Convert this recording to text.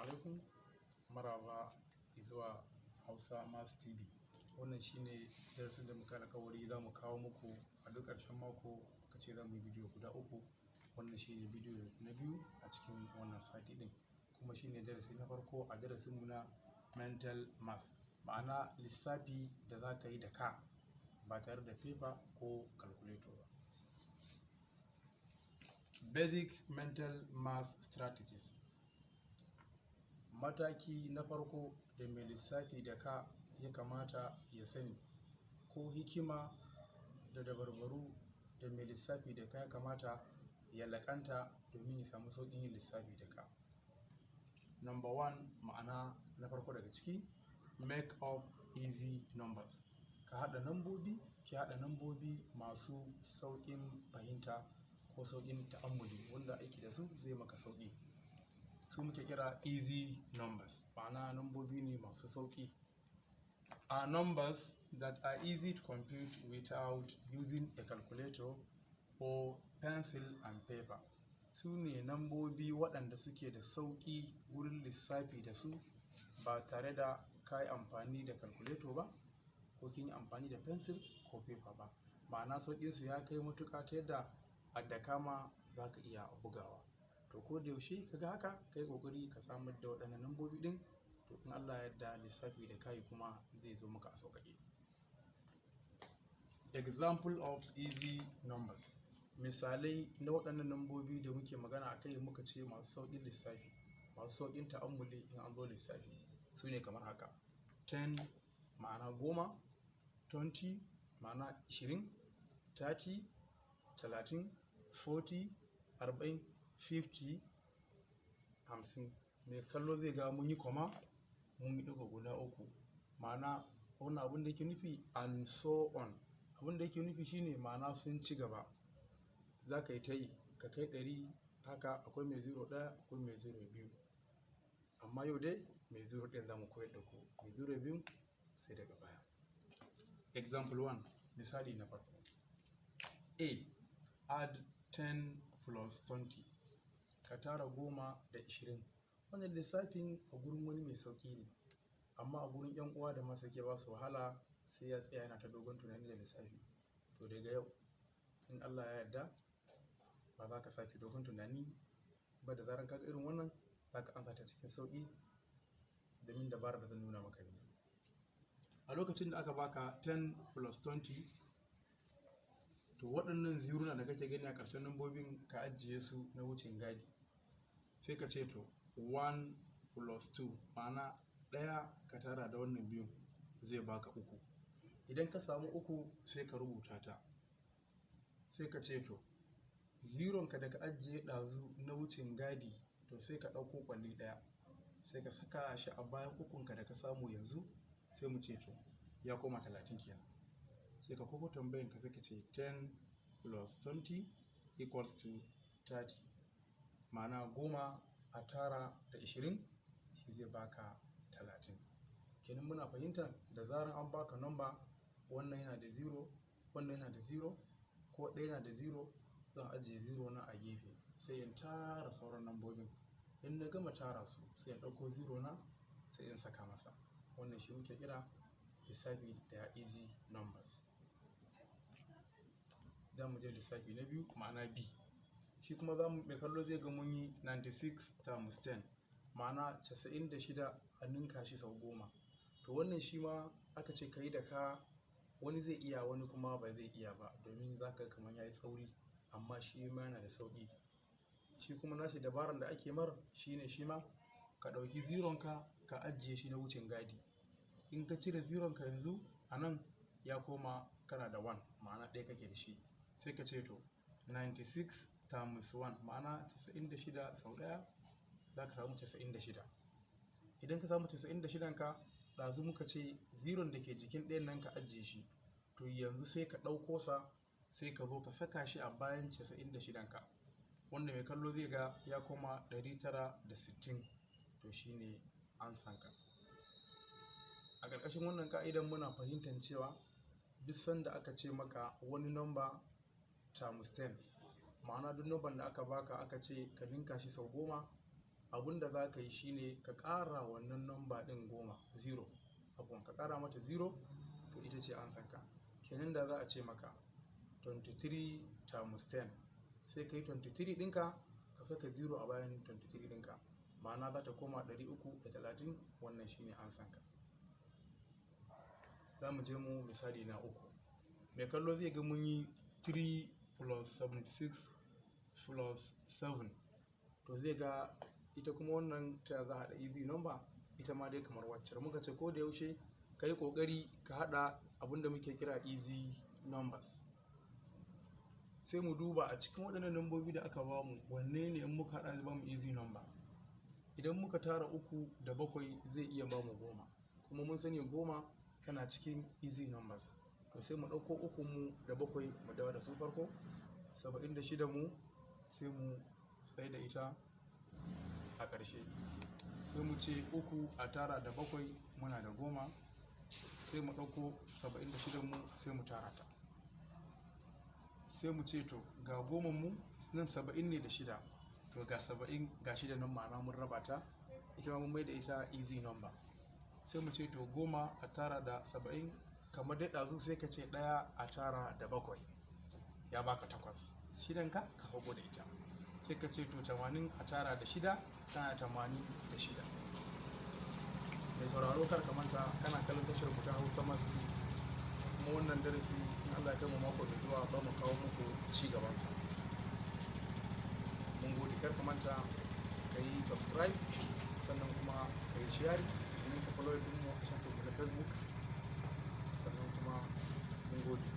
alaikum, maraba zuwa Hausa Mass TV. Wannan shine darasin da muka alƙawari za mu kawo muku a duk ƙarshen mako. Muka ce za mu yi bidiyo guda uku. Wannan shine bidiyo na biyu a cikin wannan sati ɗin, kuma shine darasi na farko a darasinmu na mental math, ma'ana lissafi da za ka yi da ka ba tare da paper ko calculator ba. Basic mental math strategies. Mataki na farko da mai lissafi da ka ya kamata ya sani, ko hikima da dabarbaru da mai lissafi da ka ya kamata ya laƙanta domin ya samu sauƙin yin lissafi da ka. Number one, ma'ana na farko daga ciki, make up easy numbers. Ka haɗa nambobi, ki haɗa nambobi masu sauƙin fahimta ko sauƙin ta'ammuli, wanda aiki da su zai maka sauƙi. Su muke kira easy numbers, ma'ana nambobi ne masu sauƙi. Are numbers that are easy to compute without using a calculator or pencil and paper. Su ne nambobi waɗanda suke da sauƙi wurin lissafi da su ba tare da ka yi amfani da calculator ba ko kin yi amfani da pencil ko paper ba. Ma'ana sauƙinsu ya kai matuƙa ta yadda a da kama za ka iya bugawa. To ko da yaushe ka ga haka, kai ƙoƙari ka samar da waɗannan nambobi ɗin, to in Allah ya yarda lissafi da kai kuma zai zo maka a sauƙaƙe. Example of easy numbers. Misalai na waɗannan nambobi da muke magana a kai, muka ce masu sauƙin lissafi, masu sauƙin ta'ammuli in an zo lissafi, su ne kamar haka: 10 ma'ana 10, 20 ma'ana 20, 30 30, 40 40, 50 50. Mai kallo zai ga mun yi koma, mun yi ɗigo guda uku, ma'ana wannan abin da yake nufi and so on. Abin da yake nufi shine ma'ana sun ci gaba, za ka yi ta yi ka kai 100. haka akwai mai 0 akwai mai 02, amma yau dai mai 0 ɗin za mu koyar da ku, mai 02 sai daga baya. Example 1, misali na farko: A. Add 10 plus 20. Ka tara 10 da 20. Wannan lissafin a gurin wani mai sauƙi ne, amma a gurin 'yan uwa da masu ke ba su wahala, sai ya tsaya yana ta dogon tunani da lissafi. To daga yau, in Allah ya yarda, ba za ka sake dogon tunani ba. Da zarar ka ga irin wannan, za ka amsa ta cikin sauƙi, domin dabarar da zan nuna maka yanzu. A lokacin da aka baka 10 plus 20, to waɗannan ziruna da kake gani a ƙarshen lambobin ka ajiye su na wucin gadi. Sai ka ce to 1 plus 2, ma'ana 1 ka tara da wannan biyun zai baka 3. Idan ka samu 3 sai ka rubuta ta. Sai ka ce to ziron ka da ka ajiye ɗazu na wucin gadi, to sai ka ɗauko ƙwalli ɗaya, sai ka saka shi a bayan 3 ka da ka samu yanzu, sai mu ce to ya koma 30 kenan. Sai ka koko tambayin ka, sai ka ce 10 plus 20 equals to 30, ma'ana 10 a tara da 20 shi zai baka 30. Kenan muna fahimtar da zarar an baka number, wannan yana da 0, wannan yana da 0, ko ɗaya yana da 0, zan ajiye 0 na a gefe, sai in tara sauran nambobin. In na gama tara su, sai in ɗauko 0 na, sai in saka masa. Wannan shi muke kira lissafi da easy numbers. Za mu je lissafi na biyu, ma'ana B. Shi kuma mai kallo zai ga mun yi 96 times 10, ma'ana 96 a ninka shi sau 10. To wannan shi ma aka ce ka yi da ka, wani zai iya wani kuma ba zai iya ba, domin za ka kamar ya yi tsauri, amma shi ma yana da sauƙi. Shi kuma nashi dabarar da ake mar shine shi ma ka ɗauki zironka ka ajiye shi na wucin gadi. In ka cire zironka yanzu a nan, ya koma kana da 1, ma'ana ɗaya kake da shi. Sai ka ce to 96 times 1, ma'ana 96 sau ɗaya za ka samu 96. Idan ka samu 96 ka, ɗazu muka ce ziron da ke jikin ɗayan nan ka ajiye shi, to yanzu sai ka ɗauko sa, sai ka zo ka saka shi a bayan 96 ka, wanda mai kallo zai ga ya koma 960. to shine ansanka. A ƙarƙashin wannan ka'idan muna fahimtar cewa duk sanda aka ce maka wani number times 10, ma'ana duk number da aka baka aka ce ka ninka shi sau 10, abinda za ka yi shine ka ƙara wannan namba ɗin 0 abun ka ƙara mata 0 to ita ce an sanka. Kenan da za a ce maka 23 times 10 sai ka yi 23 ɗinka ka saka 0 a bayan 23 ɗinka, ma'ana za ta koma 330. wannan shine an sanka. za mu je mu misali na uku. Mai kallo zai ga mun yi 3 plus 76 plus 7, to zai ga ita kuma wannan ta za a haɗa easy number, ita ma dai kamar wacce muka ce ko da yaushe ka yi ƙoƙari ka haɗa abinda muke kira easy numbers. sai mu duba a cikin waɗannan nambobi da aka bamu wanne ne in muka haɗa zai bamu easy number. Idan muka tara 3 da 7 zai iya bamu 10, kuma mun sani 10 tana cikin easy numbers. to sai mu ɗauko 3 mu da 7 mu dawo da su farko, 76 mu sai mu tsaye da ita a ƙarshe, sai mu ce 3 a tara da 7 muna da 10, sai mu ɗauko 76 mu sai mu tara ta, sai mu ce to ga 10 mu nan 70 ne da 6, to ga 70 ga 6 nan ma'ana mun raba ta, ita ma mun mai da ita easy number. sai mu ce to 10 a tara da 70 kamar dai ɗazu sai ka ce 1 a tara da 7 ya baka 8, shidan ka hago da ita, sai ka ce to 80 a tara da 6 tana 86. mai sauraro kar ka manta kana kallon tashar mu ta Hausa Masti, kuma wannan darasi in Allah ya kai mu mako da zuwa ba mu kawo muku ci gaban sa. mun gode, kar ka manta ka yi subscribe, sannan kuma ka yi share, domin ka follow din mu a shafin mu na Facebook, sannan kuma mun gode.